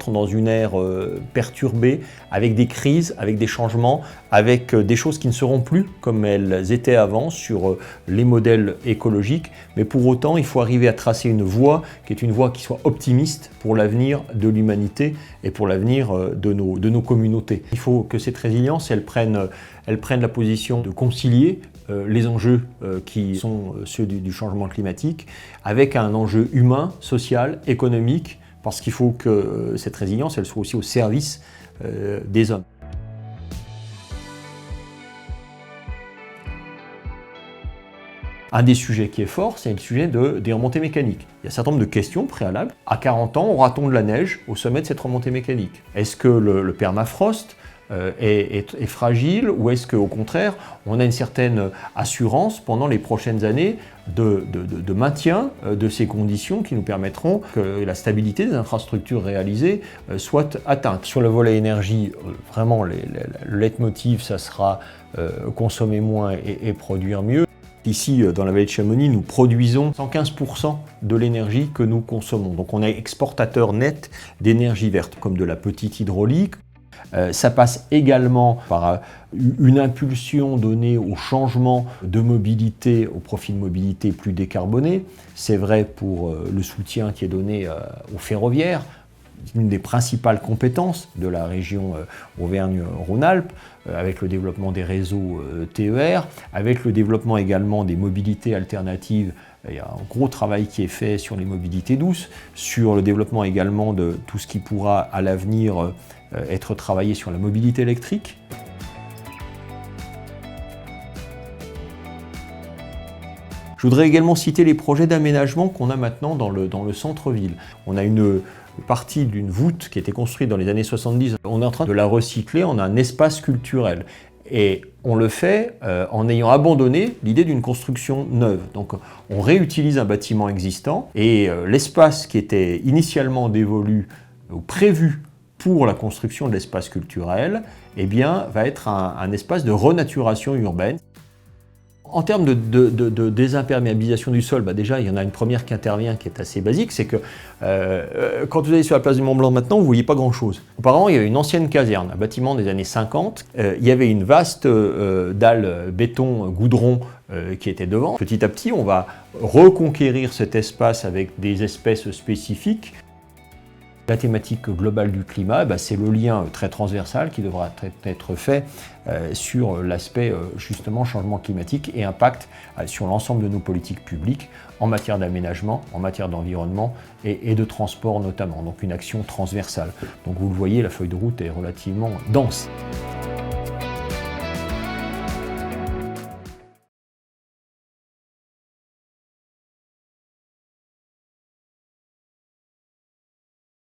entre dans une ère perturbée, avec des crises, avec des changements, avec des choses qui ne seront plus comme elles étaient avant sur les modèles écologiques. Mais pour autant, il faut arriver à tracer une voie qui est une voie qui soit optimiste pour l'avenir de l'humanité et pour l'avenir de nos communautés. Il faut que cette résilience, elle prenne la position de concilier les enjeux qui sont ceux du changement climatique avec un enjeu humain, social, économique, parce qu'il faut que cette résilience, elle soit aussi au service des hommes. Un des sujets qui est fort, c'est le sujet des remontées mécaniques. Il y a un certain nombre de questions préalables. À 40 ans, aura-t-on de la neige au sommet de cette remontée mécanique? Est-ce que le permafrost est fragile, ou est-ce qu'au contraire, on a une certaine assurance pendant les prochaines années de maintien de ces conditions qui nous permettront que la stabilité des infrastructures réalisées soit atteinte? Sur le volet énergie, vraiment, le leitmotiv, ça sera consommer moins et produire mieux. Ici, dans la vallée de Chamonix, nous produisons 115% de l'énergie que nous consommons. Donc on est exportateur net d'énergie verte, comme de la petite hydraulique. Ça passe également par une impulsion donnée au changement de mobilité, au profil de mobilité plus décarboné. C'est vrai pour le soutien qui est donné aux ferroviaires, une des principales compétences de la région Auvergne-Rhône-Alpes, avec le développement des réseaux TER, avec le développement également des mobilités alternatives. Il y a un gros travail qui est fait sur les mobilités douces, sur le développement également de tout ce qui pourra à l'avenir être travaillé sur la mobilité électrique. Je voudrais également citer les projets d'aménagement qu'on a maintenant dans le centre-ville. On a une partie d'une voûte qui a été construite dans les années 70. On est en train de la recycler en un espace culturel. Et on le fait en ayant abandonné l'idée d'une construction neuve. Donc on réutilise un bâtiment existant et l'espace qui était initialement dévolu ou prévu pour la construction de l'espace culturel, eh bien, va être un espace de renaturation urbaine. En termes de désimperméabilisation du sol, déjà, il y en a une première qui intervient qui est assez basique, c'est que quand vous allez sur la place du Mont-Blanc maintenant, vous ne voyez pas grand-chose. Auparavant, il y avait une ancienne caserne, un bâtiment des années 50, il y avait une vaste dalle béton-goudron qui était devant. Petit à petit, on va reconquérir cet espace avec des espèces spécifiques. La thématique globale du climat, c'est le lien très transversal qui devra être fait sur l'aspect justement changement climatique et impact sur l'ensemble de nos politiques publiques en matière d'aménagement, en matière d'environnement et de transport notamment. Donc une action transversale. Donc vous le voyez, la feuille de route est relativement dense.